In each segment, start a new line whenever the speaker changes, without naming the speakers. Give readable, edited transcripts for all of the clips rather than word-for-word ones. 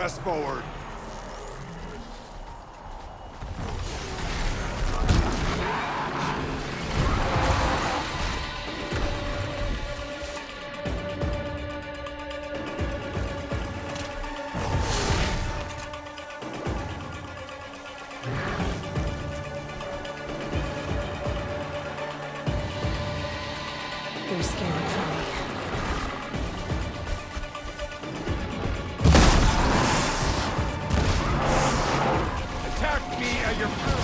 Press forward.
They're scared for me.
Attack me at your peril.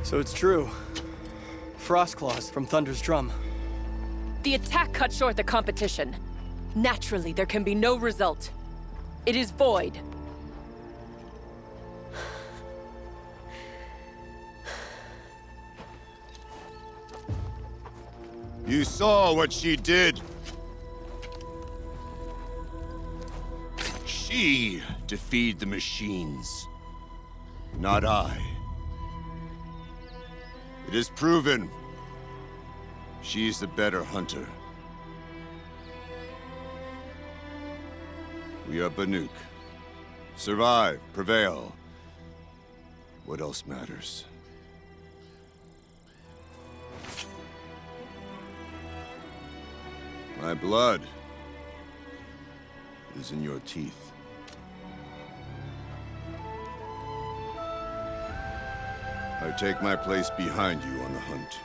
So it's true. Frost Claws from Thunder's drum.
The attack cut short the competition. Naturally, there can be no result. It is void.
You saw what she did. She defeated the machines, not I. It is proven. She's the better hunter. We are Banuk. Survive, prevail. What else matters? My blood is in your teeth. I take my place behind you on the hunt.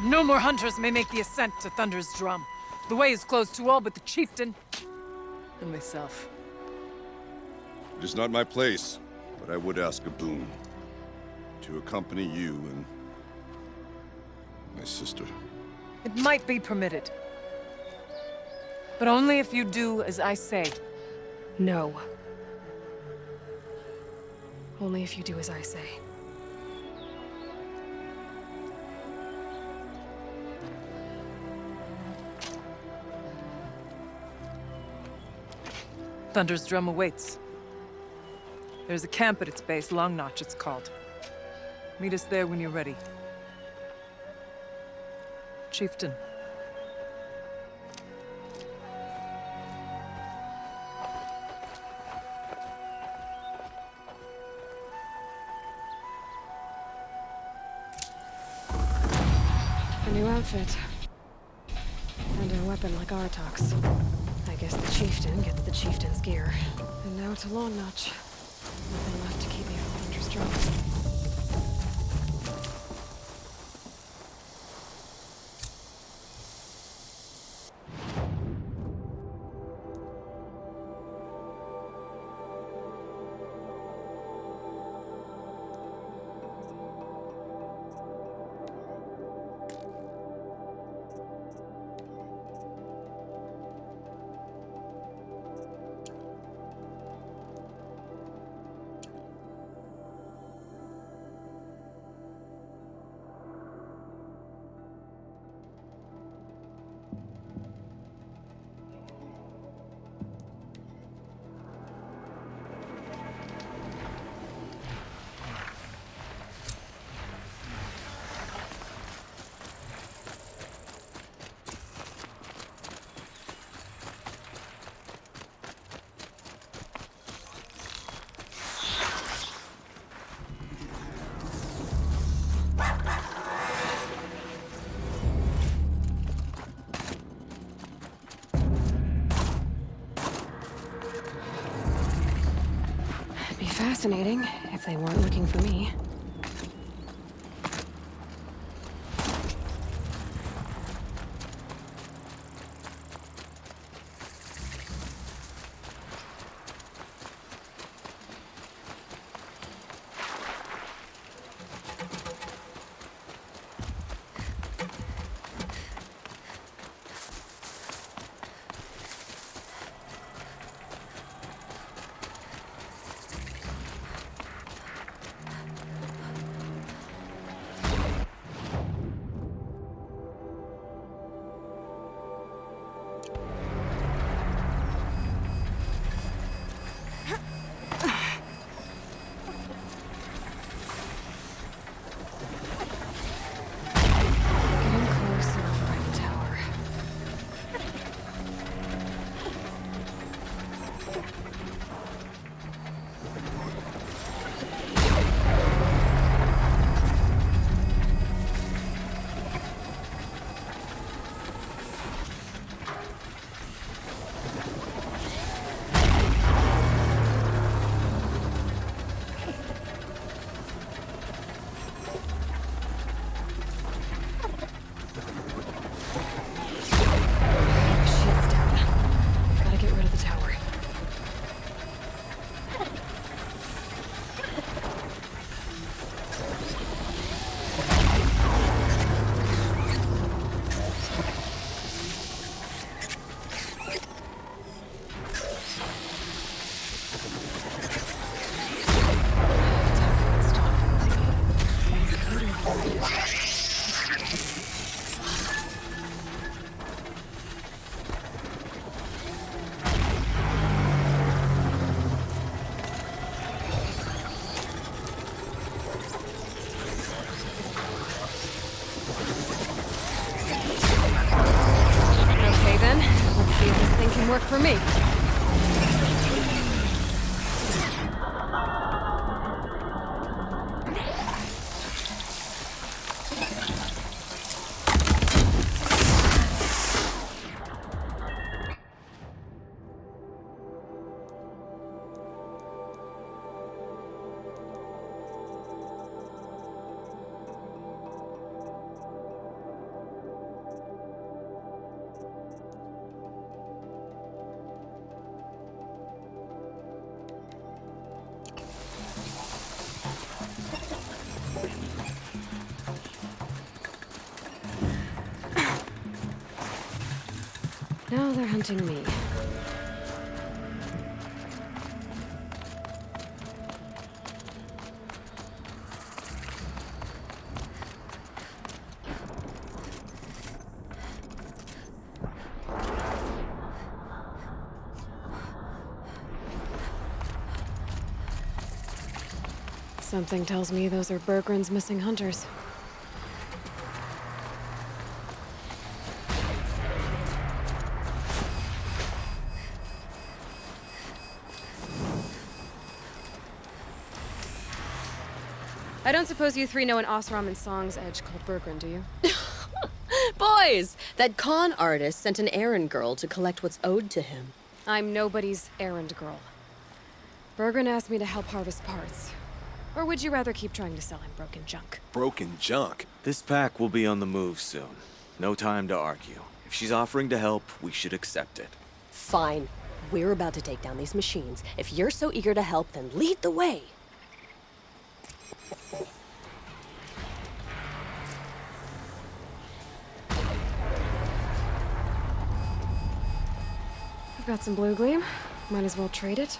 No more hunters may make the ascent to Thunder's drum. The way is closed to all but the chieftain and myself.
It is not my place, but I would ask a boon. To accompany you and my sister.
It might be permitted. But only if you do as I say.
No. Only if you do as I say.
Thunder's drum awaits. There's a camp at its base, Long Notch it's called. Meet us there when you're ready. Chieftain.
A new outfit. And a weapon like Artok's. I guess the chieftain gets the chieftain's gear. And now to Long Notch. Nothing left to keep me from Thunder's drum. fascinating, if they weren't looking for me. Getting close enough by the tower. Shield's down. Gotta get rid of the tower. Okay then, let's see if this thing can work for me. Now they're hunting me. Something tells me those are Bergren's missing hunters. I don't suppose you three know an Osram and Song's edge called Bergren, do you?
Boys, that con artist sent an errand girl to collect what's owed to him.
I'm nobody's errand girl. Bergren asked me to help harvest parts. Or would you rather keep trying to sell him broken junk?
Broken junk?
This pack will be on the move soon. No time to argue. If she's offering to help, we should accept it.
Fine. We're about to take down these machines. If you're so eager to help, then lead the way.
I've got some blue gleam. Might as well trade it.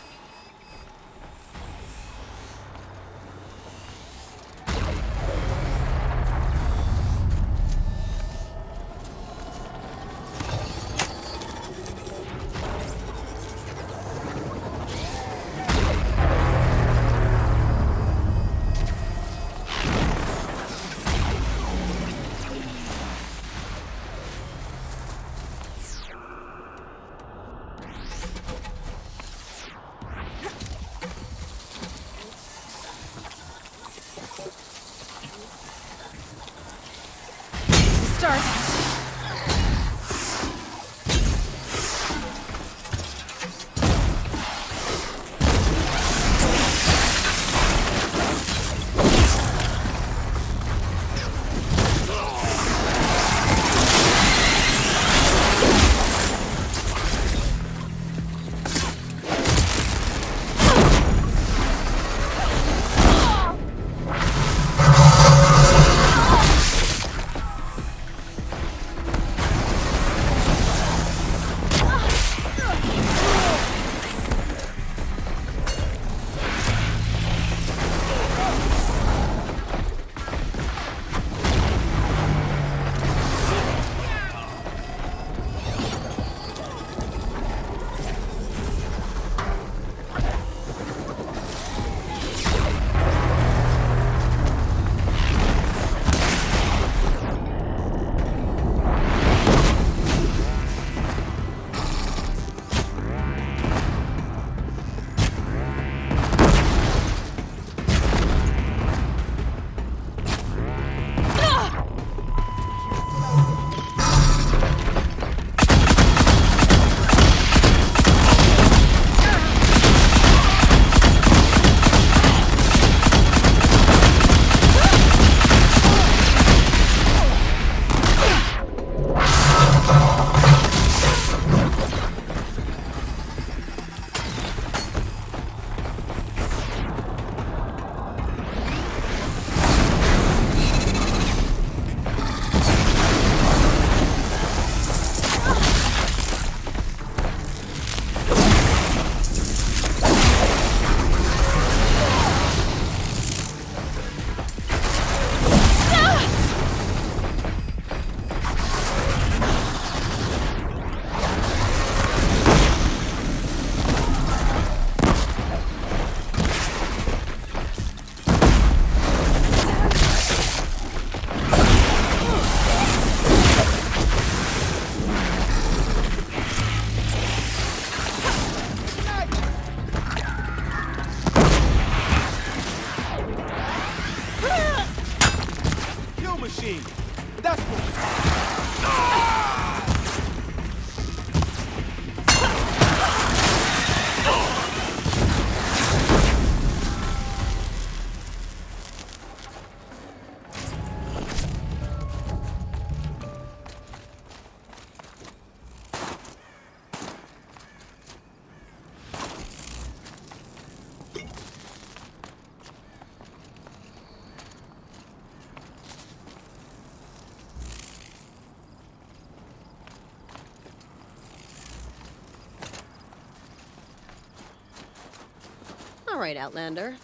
right, Outlander.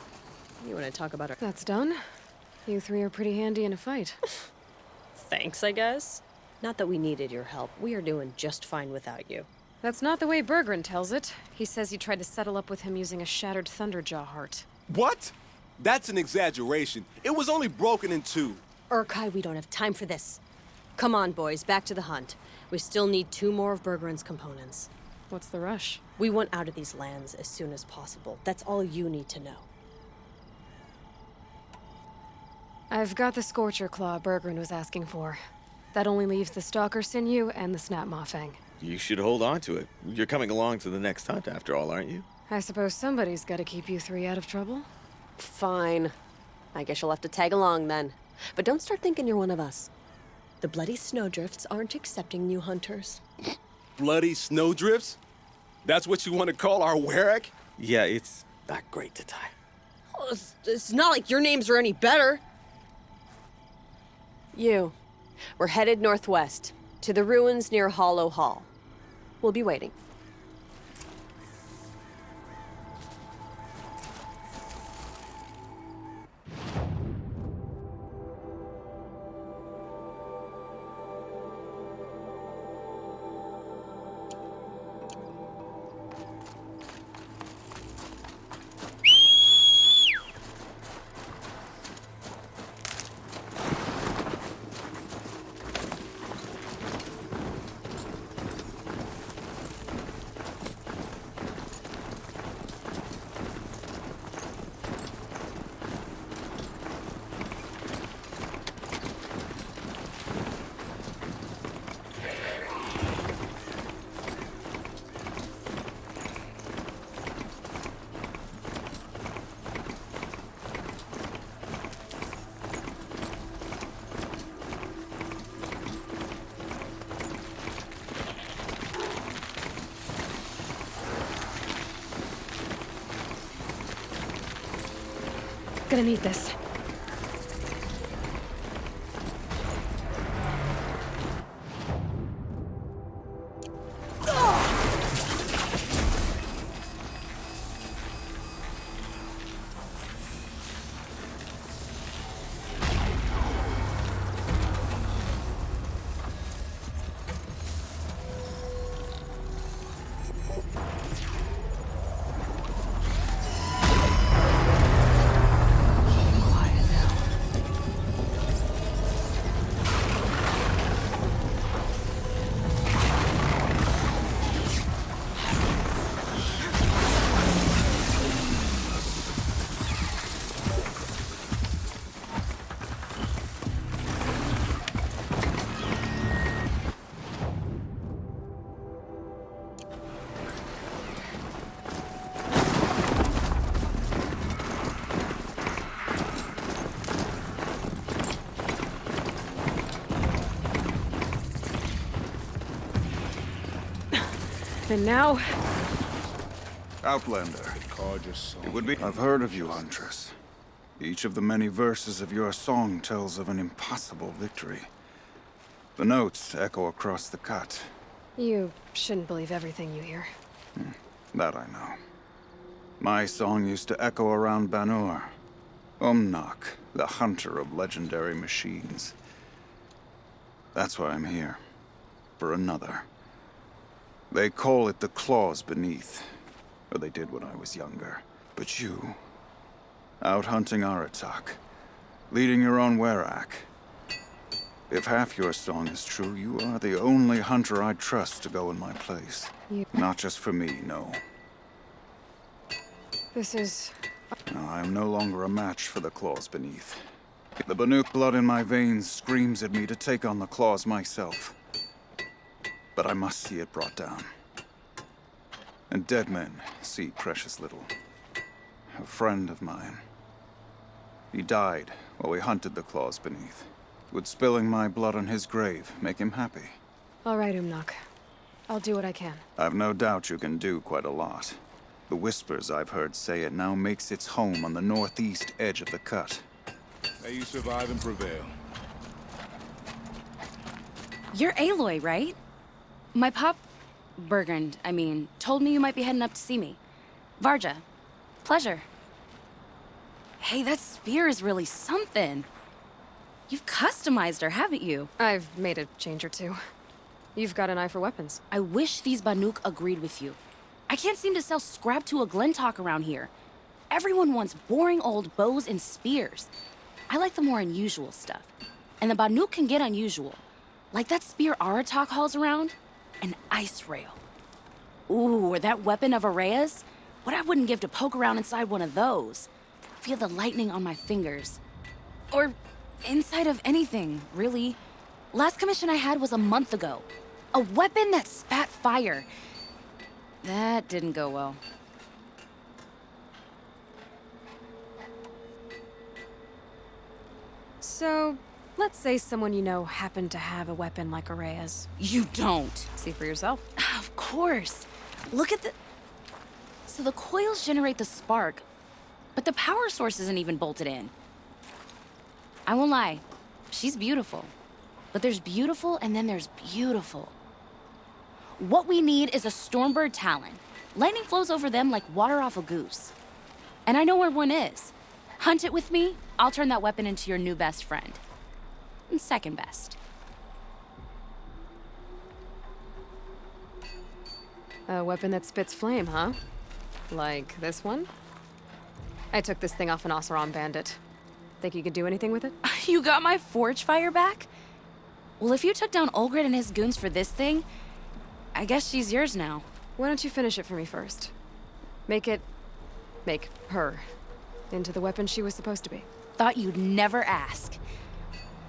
You want to talk about her?
That's done. You three are pretty handy in a fight.
Thanks, I guess. Not that we needed your help. We are doing just fine without you.
That's not the way Berggren tells it. He says you tried to settle up with him using a shattered Thunderjaw heart.
What? That's an exaggeration. It was only broken in two.
Urkai, we don't have time for this. Come on, boys, back to the hunt. We still need 2 more of Berggren's components.
What's the rush?
We want out of these lands as soon as possible. That's all you need to know.
I've got the Scorcher Claw Berggren was asking for. That only leaves the Stalker Sinew and the Snap Mafang.
You should hold on to it. You're coming along to the next hunt after all, aren't you?
I suppose somebody's gotta keep you three out of trouble.
Fine. I guess you'll have to tag along then. But don't start thinking you're one of us. The Bloody Snowdrifts aren't accepting new hunters.
Bloody snowdrifts? That's what you want to call our Warwick?
Yeah, it's not great to tie.
Oh, it's not like your names are any better. We're headed northwest, to the ruins near Hollow Hall. We'll be waiting.
Gonna need this. And now,
Outlander. It would be. I've heard of you, Huntress. Each of the many verses of your song tells of an impossible victory. The notes echo across the cut.
you shouldn't believe everything you hear.
That I know. My song used to echo around Banur. Umnak, the hunter of legendary machines. That's why I'm here. For another. They call it the claws beneath. Or they did when I was younger. But you... out hunting Aratak. Leading your own Werak. If half your song is true, you are the only hunter I'd trust to go in my place. Not just for me, no.
This is...
No, I am no longer a match for the claws beneath. The Banuk blood in my veins screams at me to take on the claws myself. But I must see it brought down. And dead men see precious little. A friend of mine. He died while we hunted the claws beneath. Would spilling my blood on his grave make him happy?
All right, Umnak. I'll do what I can.
I've no doubt you can do quite a lot. The whispers I've heard say it now makes its home on the northeast edge of the cut.
May you survive and prevail.
You're Aloy, right? My pup, Berggren, told me you might be heading up to see me. Varja, pleasure. Hey, that spear is really something. You've customized her, haven't you?
I've made a change or two. You've got an eye for weapons.
I wish these Banuk agreed with you. I can't seem to sell scrap to a Glentalk around here. Everyone wants boring old bows and spears. I like the more unusual stuff. And the Banuk can get unusual. Like that spear Aratak hauls around. An ice rail. Ooh, or that weapon of Araya's. What I wouldn't give to poke around inside one of those. Feel the lightning on my fingers. Or inside of anything, really. Last commission I had was a month ago. A weapon that spat fire. That didn't go well.
So, let's say someone you know happened to have a weapon like Araya's.
You don't.
See for yourself.
Of course. Look at the... So the coils generate the spark, but the power source isn't even bolted in. I won't lie. She's beautiful. But there's beautiful and then there's beautiful. What we need is a Stormbird Talon. Lightning flows over them like water off a goose. And I know where one is. Hunt it with me, I'll turn that weapon into your new best friend. And second best.
A weapon that spits flame, huh? Like this one? I took this thing off an Oseram bandit. Think you could do anything with it?
You got my forge fire back? Well, if you took down Olgrid and his goons for this thing, I guess she's yours now.
Why don't you finish it for me first? Make her into the weapon she was supposed to be.
Thought you'd never ask.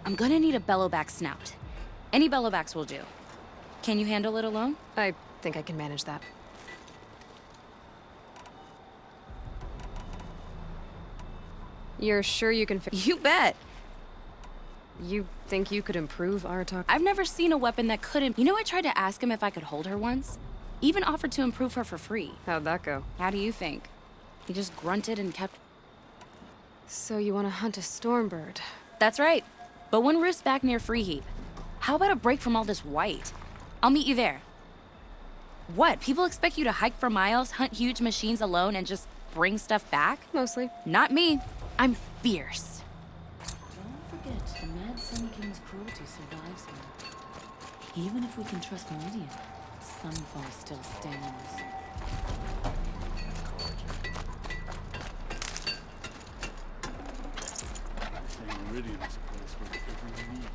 I'm gonna need a bellowback snout. Any bellowbacks will do. Can you handle it alone?
I think I can manage that. You're sure you can fix...
You bet.
You think you could improve Aratak?
I've never seen a weapon that couldn't... You know, I tried to ask him if I could hold her once. Even offered to improve her for free.
How'd that go?
How do you think? He just grunted and kept...
So you want to hunt a Stormbird?
That's right. But one roost's back near Freeheap. How about a break from all this white? I'll meet you there. What? People expect you to hike for miles, hunt huge machines alone, and just bring stuff back?
Mostly.
Not me. I'm fierce.
Don't forget, the Mad Sun King's cruelty survives him. Even if we can trust Meridian, Sunfall still stands.
Meridian is a place where everything we need.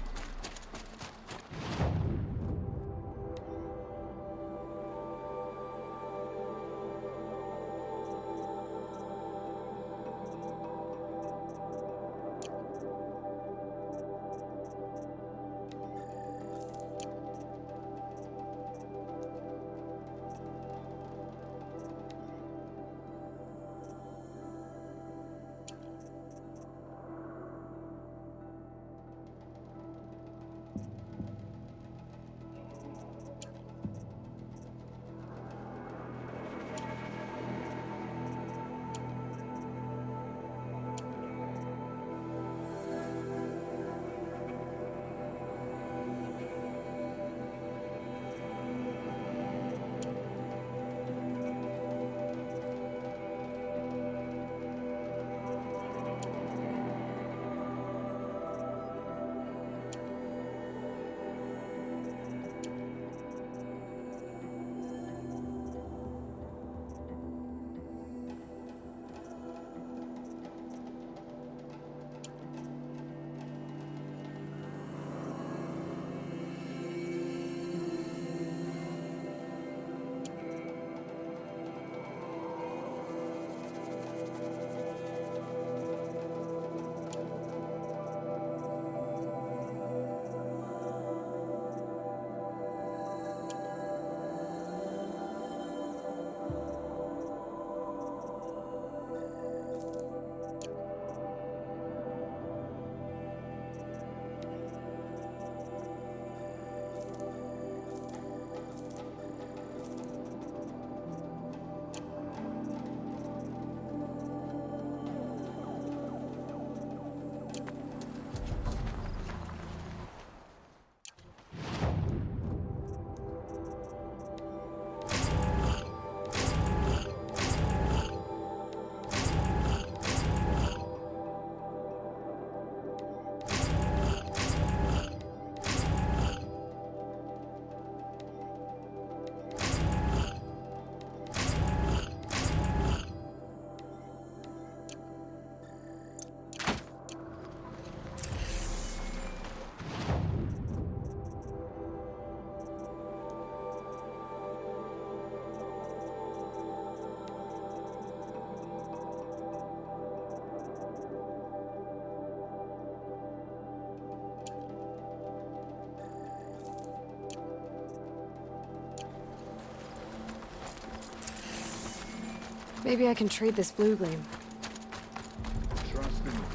Maybe I can trade this blue gleam.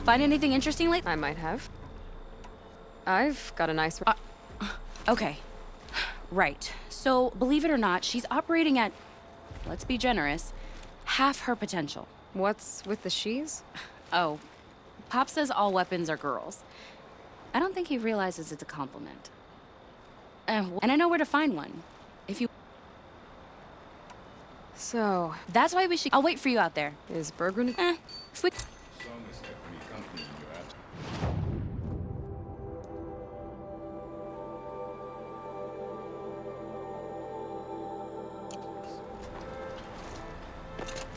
Find anything interesting lately?
I might have. I've got a nice...
Okay. Right. So, believe it or not, she's operating at, let's be generous, half her potential.
What's with the she's?
Oh, Pop says all weapons are girls. I don't think he realizes it's a compliment. And I know where to find one. If you...
So...
That's why we should... I'll wait for you out there.
Is Bergren...
If we...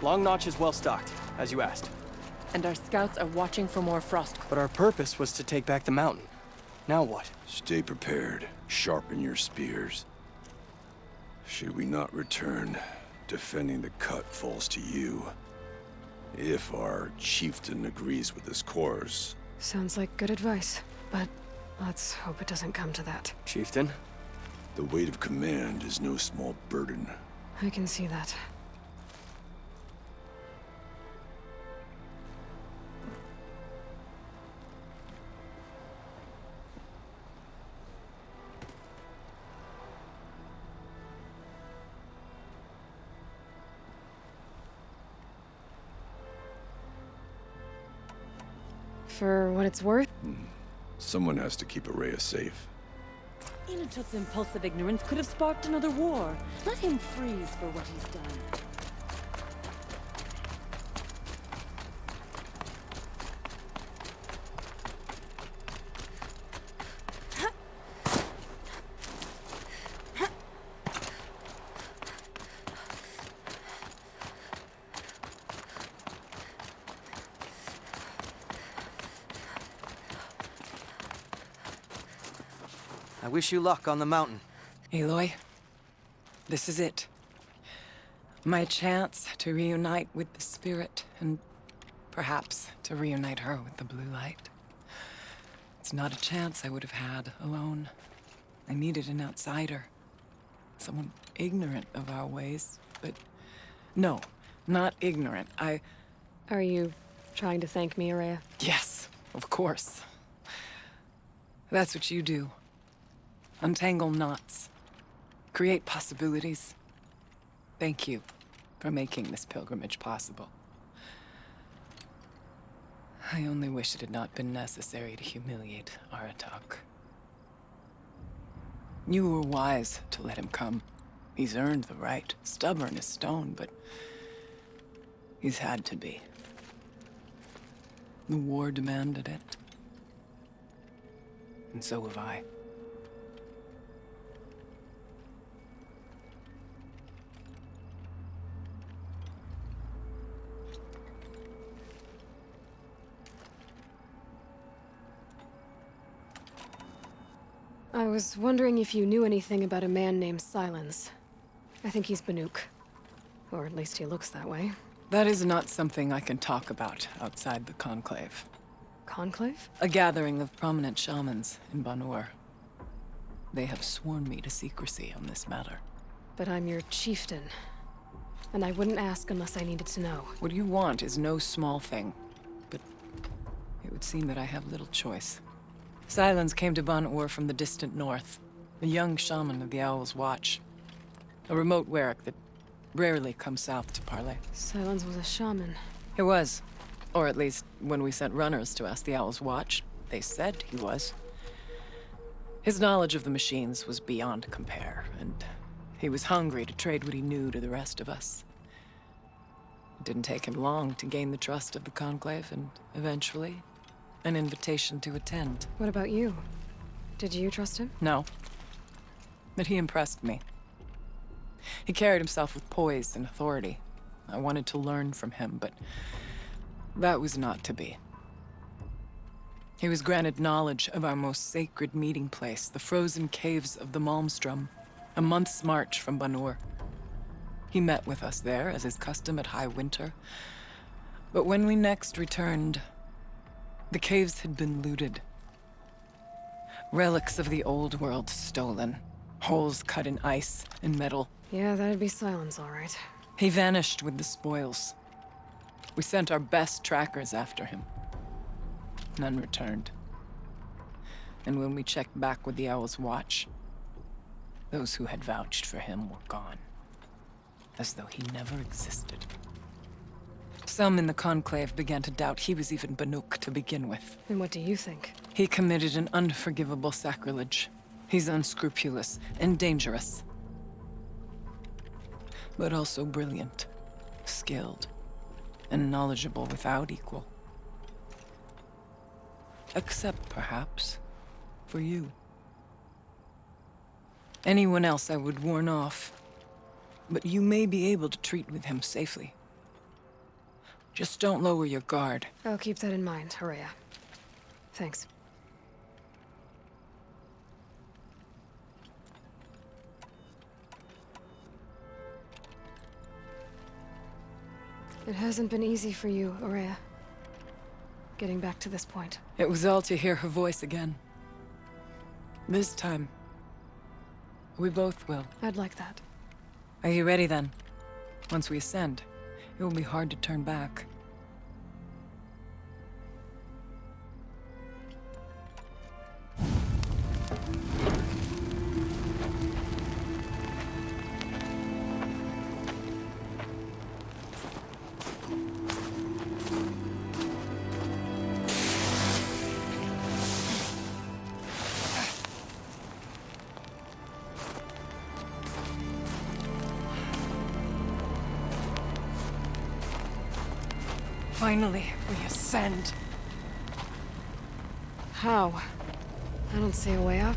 Long Notch is well stocked, as you asked.
And our scouts are watching for more frost.
But our purpose was to take back the mountain. Now what?
Stay prepared. Sharpen your spears. Should we not return, defending the cut falls to you. If our chieftain agrees with this course.
Sounds like good advice, but let's hope it doesn't come to that.
Chieftain?
The weight of command is no small burden.
I can see that. For what it's worth?
Someone has to keep Araya safe.
Inutut's impulsive ignorance could have sparked another war. Let him freeze for what he's done.
I wish you luck on the mountain.
Aloy, this is it. My chance to reunite with the spirit, and perhaps to reunite her with the blue light. It's not a chance I would have had alone. I needed an outsider. Someone ignorant of our ways, but... No, not ignorant.
Are you trying to thank me, Araya?
Yes, of course. That's what you do. Untangle knots. Create possibilities. Thank you for making this pilgrimage possible. I only wish it had not been necessary to humiliate Aratak. You were wise to let him come. He's earned the right. Stubborn as stone, but he's had to be. The war demanded it. And so have I.
I was wondering if you knew anything about a man named Silence. I think he's Banuk. Or at least he looks that way.
That is not something I can talk about outside the Conclave.
Conclave?
A gathering of prominent shamans in Banur. They have sworn me to secrecy on this matter.
But I'm your chieftain. And I wouldn't ask unless I needed to know.
What you want is no small thing. But it would seem that I have little choice. Silence came to Banur from the distant north. A young shaman of the Owl's Watch. A remote Werek that rarely comes south to parley.
Silence was a shaman.
He was. Or at least, when we sent runners to ask the Owl's Watch, they said he was. His knowledge of the machines was beyond compare, and he was hungry to trade what he knew to the rest of us. It didn't take him long to gain the trust of the Conclave, and eventually, an invitation to attend.
What about you? Did you trust him?
No. But he impressed me. He carried himself with poise and authority. I wanted to learn from him, but that was not to be. He was granted knowledge of our most sacred meeting place, the frozen caves of the Malmstrom, a month's march from Banur. He met with us there, as is custom at High Winter. But when we next returned, the caves had been looted. Relics of the old world stolen. Holes cut in ice and metal.
Yeah, that'd be Silence, all right.
He vanished with the spoils. We sent our best trackers after him. None returned. And when we checked back with the Owl's Watch, those who had vouched for him were gone. As though he never existed. Some in the Conclave began to doubt he was even Banuk to begin with.
And what do you think?
He committed an unforgivable sacrilege. He's unscrupulous and dangerous. But also brilliant, skilled, and knowledgeable without equal. Except, perhaps, for you. Anyone else I would warn off. But you may be able to treat with him safely. Just don't lower your guard.
I'll keep that in mind, Horea. Thanks. It hasn't been easy for you, Horea. Getting back to this point.
It was all to hear her voice again. This time, we both will.
I'd like that.
Are you ready then? Once we ascend, it will be hard to turn back. Finally, we ascend.
How? I don't see a way up.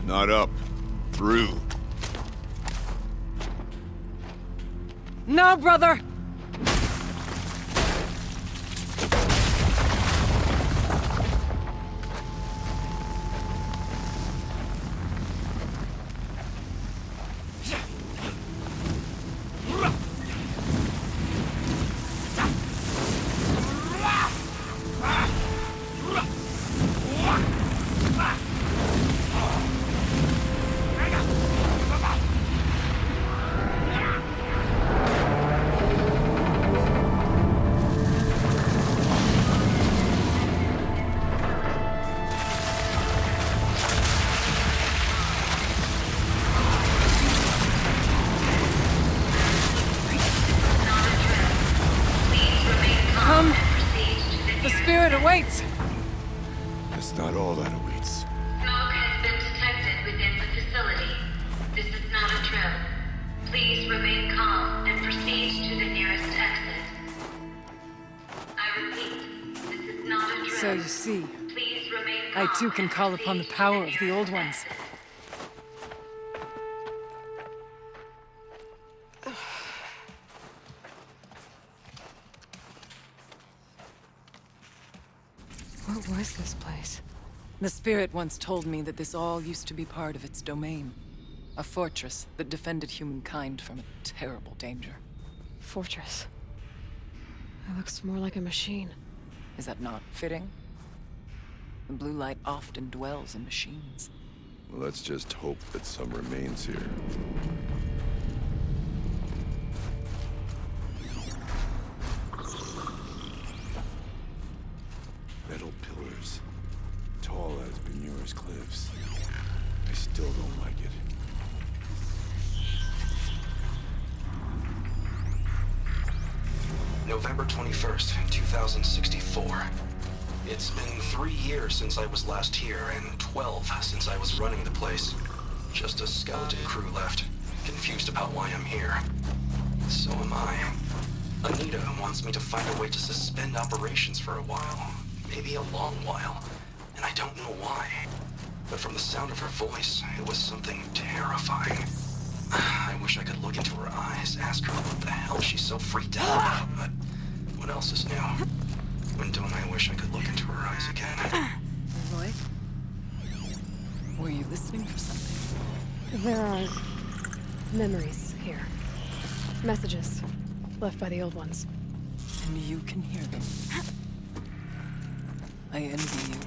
Not up. Through.
No, brother! Awaits!
That's not all that awaits.
Smoke has been detected within the facility. This is not a drill. Please remain calm and proceed to the nearest exit. I repeat, this is not a drill.
So you see,
Please remain calm
I too can call upon the power of the Old Ones.
What was this place?
The Spirit once told me that this all used to be part of its domain. A fortress that defended humankind from a terrible danger.
Fortress. It looks more like a machine.
Is that not fitting? The blue light often dwells in machines.
Let's just hope that some remains here. Metal pillars. Tall as Benur's cliffs. I still don't like it.
November 21st, 2064. It's been 3 years since I was last here, and 12 since I was running the place. Just a skeleton crew left, confused about why I'm here. So am I. Anita wants me to find a way to suspend operations for a while. Maybe a long while. And I don't know why. But from the sound of her voice, it was something terrifying. I wish I could look into her eyes, ask her what the hell she's so freaked out about, but what else is new? And don't I wish I could look into her eyes again?
Roy? Were you listening for something?
There are memories here. Messages left by the Old Ones.
And you can hear them. I envy you.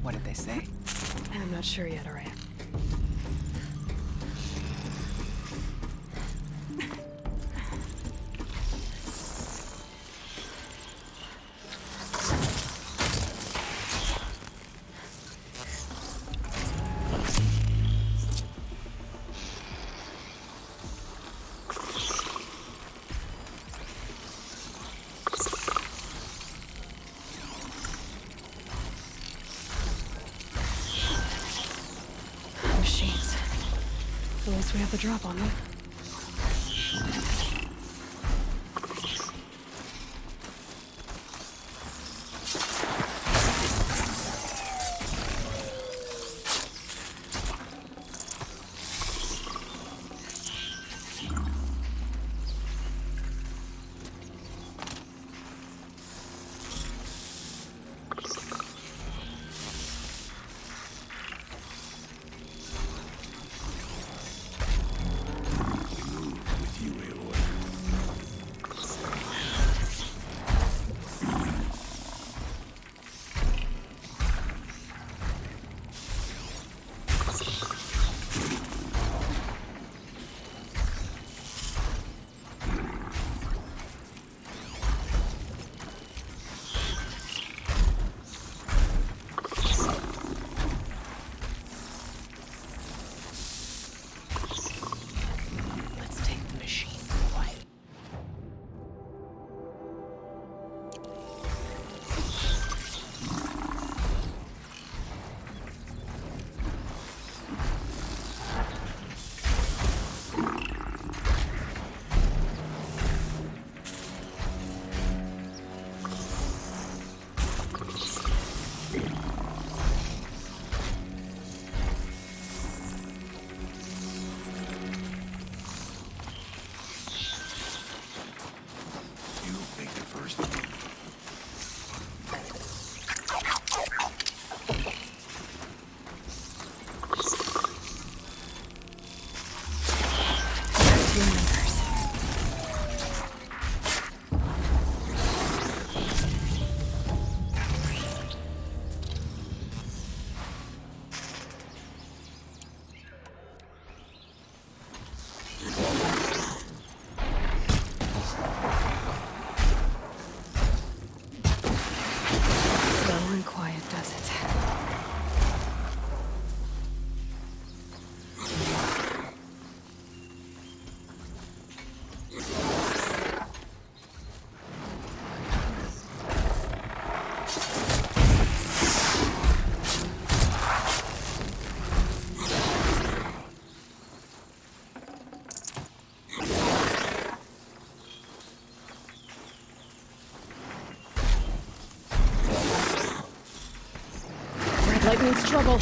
What did they say?
I'm not sure yet, Araya. we have the drop on them. Lightning's trouble.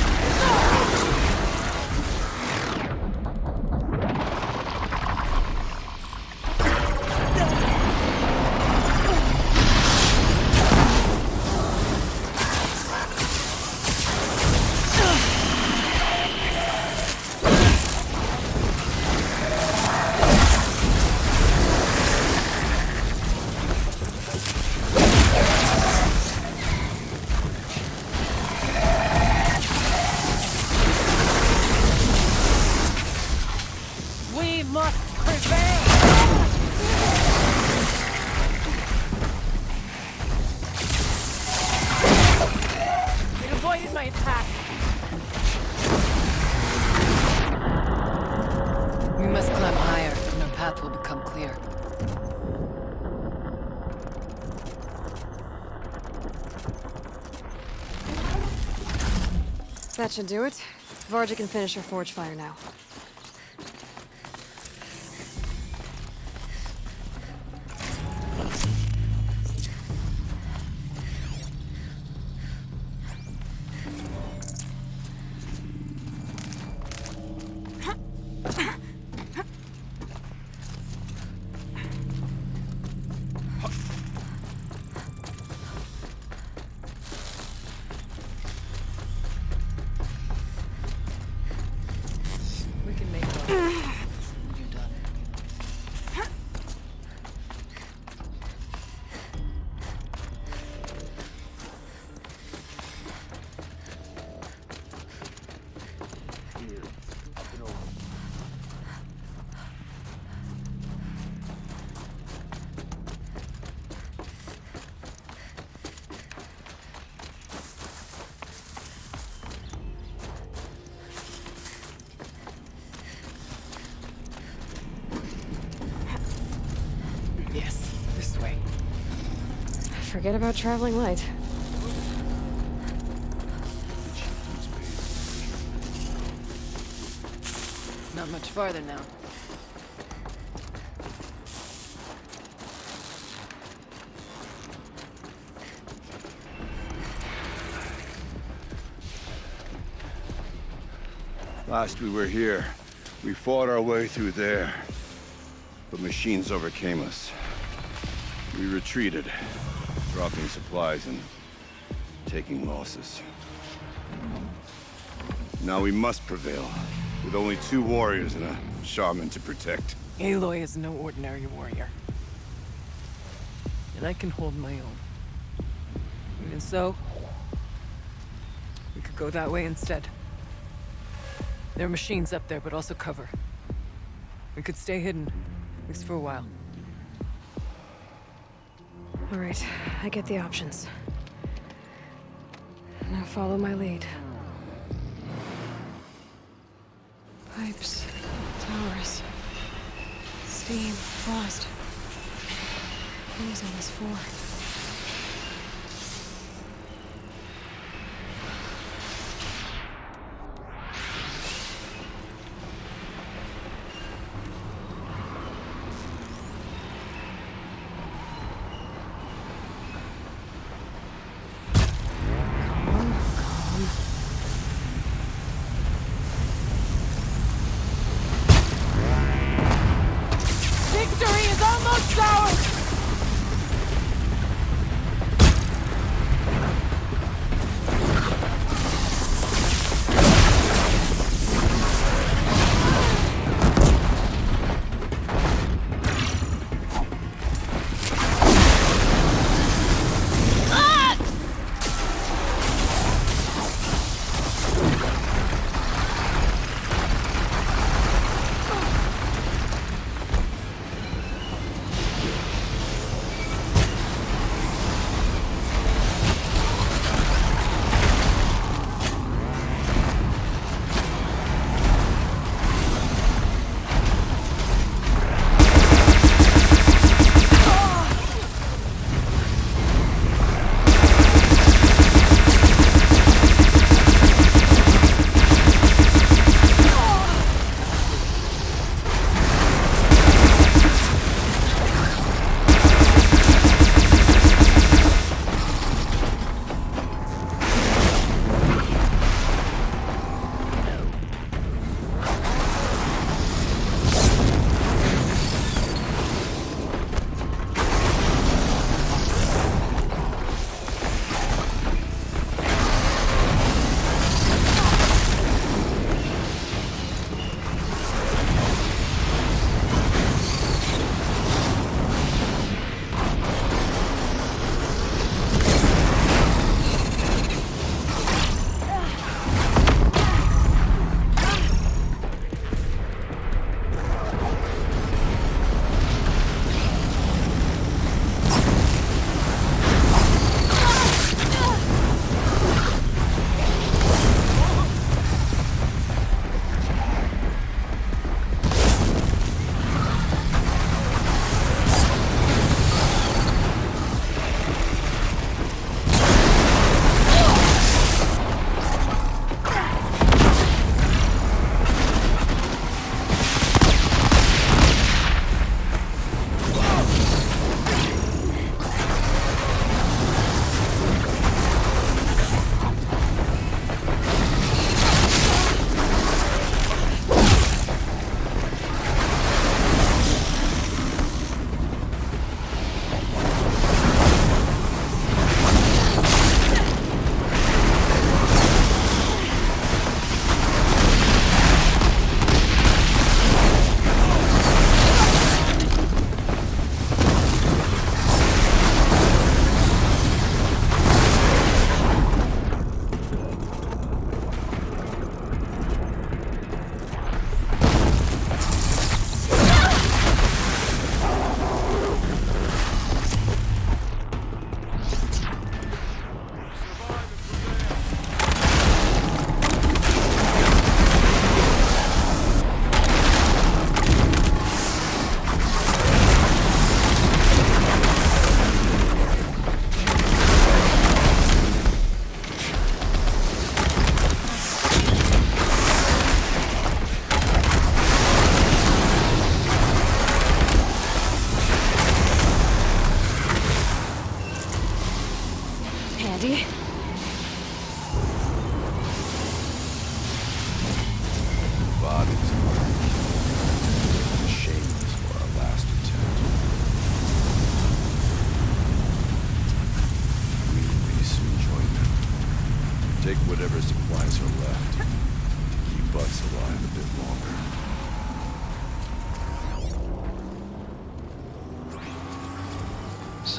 That should do it. Varja can finish her forge fire now. Forget about traveling light.
Not much
farther now.
Last we were here, we fought our way through there. But machines overcame us. We retreated, dropping supplies and taking losses. Now we must prevail, with only 2 warriors and a shaman to protect.
Aloy is no ordinary warrior. And I can hold my own. Even so, we could go that way instead. There are machines up there, but also cover. We could stay hidden, at least for a while.
All right, I get the options. Now follow my lead. Pipes, towers, steam, frost. What was all this for?
Victory is almost ours!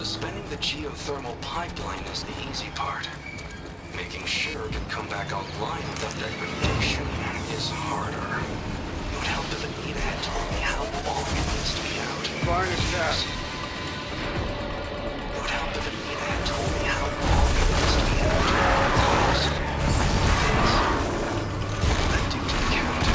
Suspending the geothermal pipeline is the easy part. Making sure it can come back online without degradation is harder. It would help if Anita had told me how long it needs to be out.
Varnish that.
It would help if Anita had told me how long it needs to be out. That do to count.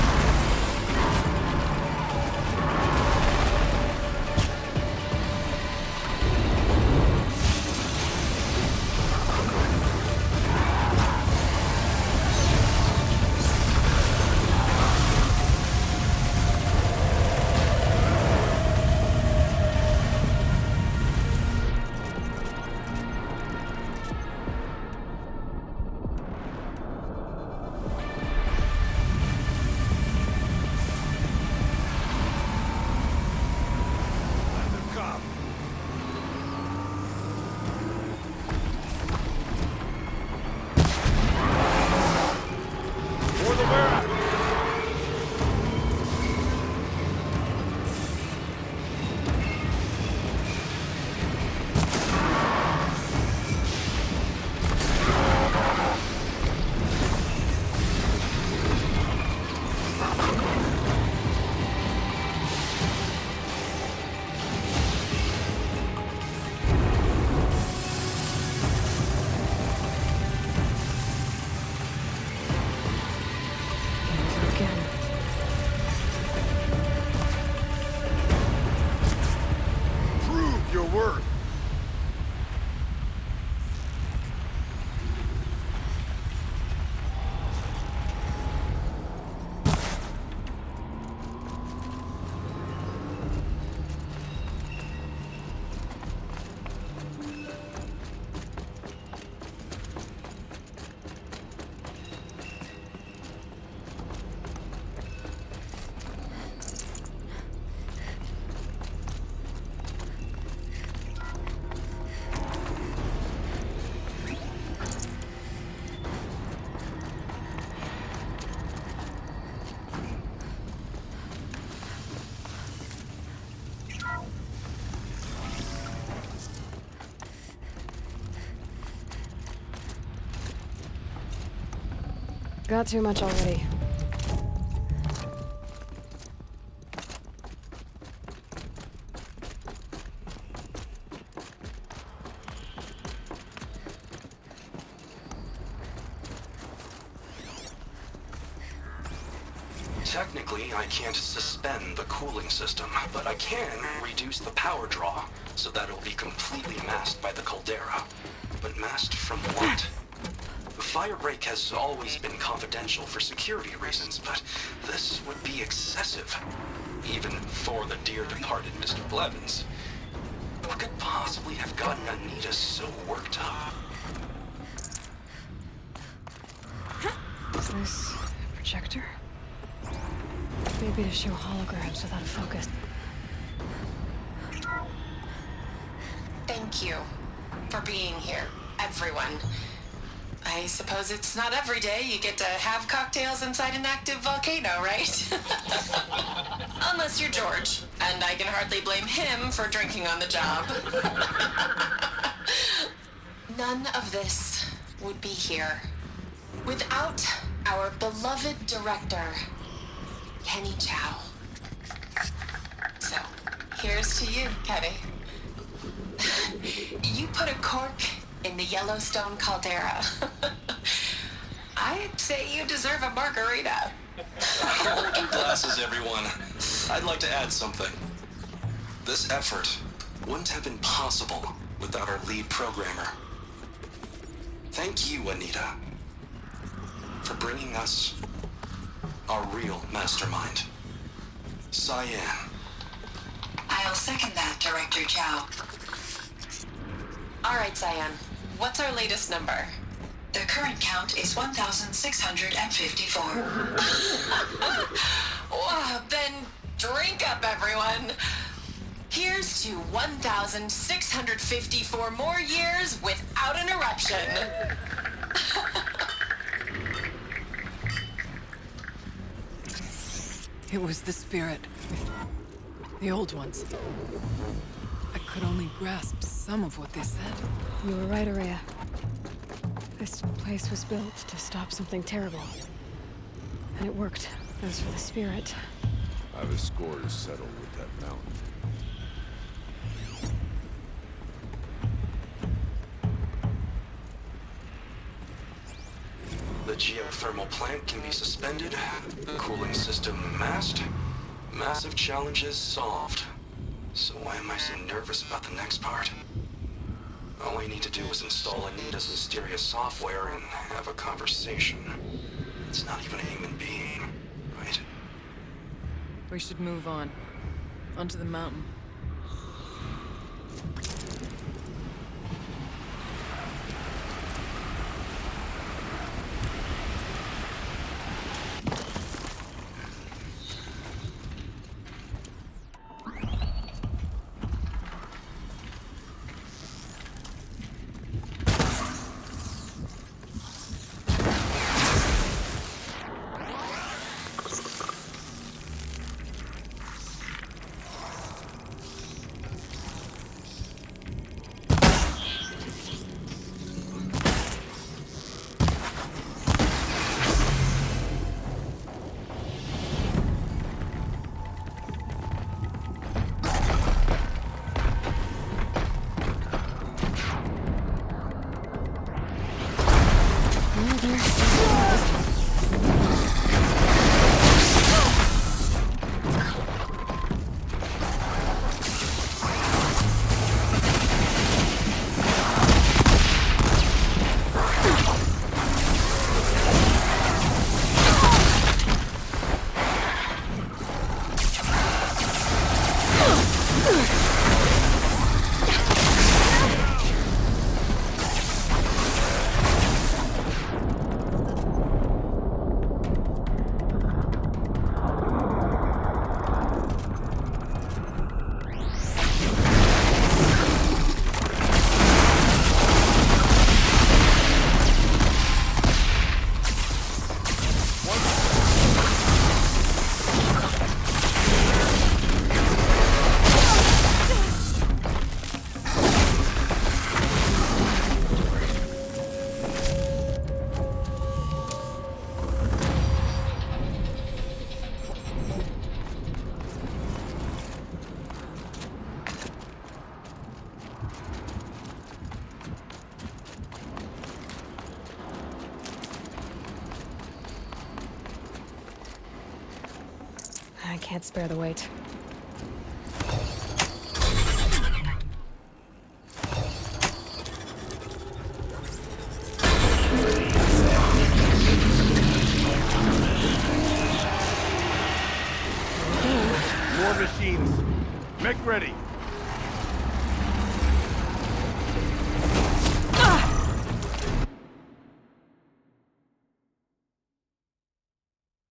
Got too much already.
Technically, I can't suspend the cooling system, but I can reduce the power draw so that it'll be completely masked by the caldera. But masked from what? The fire break has always been confidential for security reasons, but this would be excessive. Even for the dear departed Mr. Blevins. What could possibly have gotten Anita so worked up?
Is this a projector? Maybe to show holograms without a focus.
Thank you for being here, everyone. I suppose it's not every day you get to have cocktails inside an active volcano, right? Unless you're George, and I can hardly blame him for drinking on the job. None of this would be here without our beloved director, Kenny Chow. So, here's to you, Kenny. You put a cork in the Yellowstone caldera. I'd say you deserve a margarita.
Hold your glasses, everyone. I'd like to add something. This effort wouldn't have been possible without our lead programmer. Thank you, Anita, for bringing us our real mastermind, Cyan.
I'll second that, Director Chow. All right, Cyan. What's our latest number? The current count is 1,654. Wow, then drink up, everyone. Here's to 1,654 more years without an eruption.
It was the spirit. The old ones. I could only grasp some of what they said.
You were right, Araya. This place was built to stop something terrible. And it worked. As for the spirit...
I have a score to settle with that mountain.
The geothermal plant can be suspended, cooling system masked, massive challenges solved. So why am I so nervous about the next part? All I need to do is install Anita's mysterious software and have a conversation. It's not even a human being, right?
We should move on. Onto the mountain.
I can't spare the weight.
More machines. Make ready.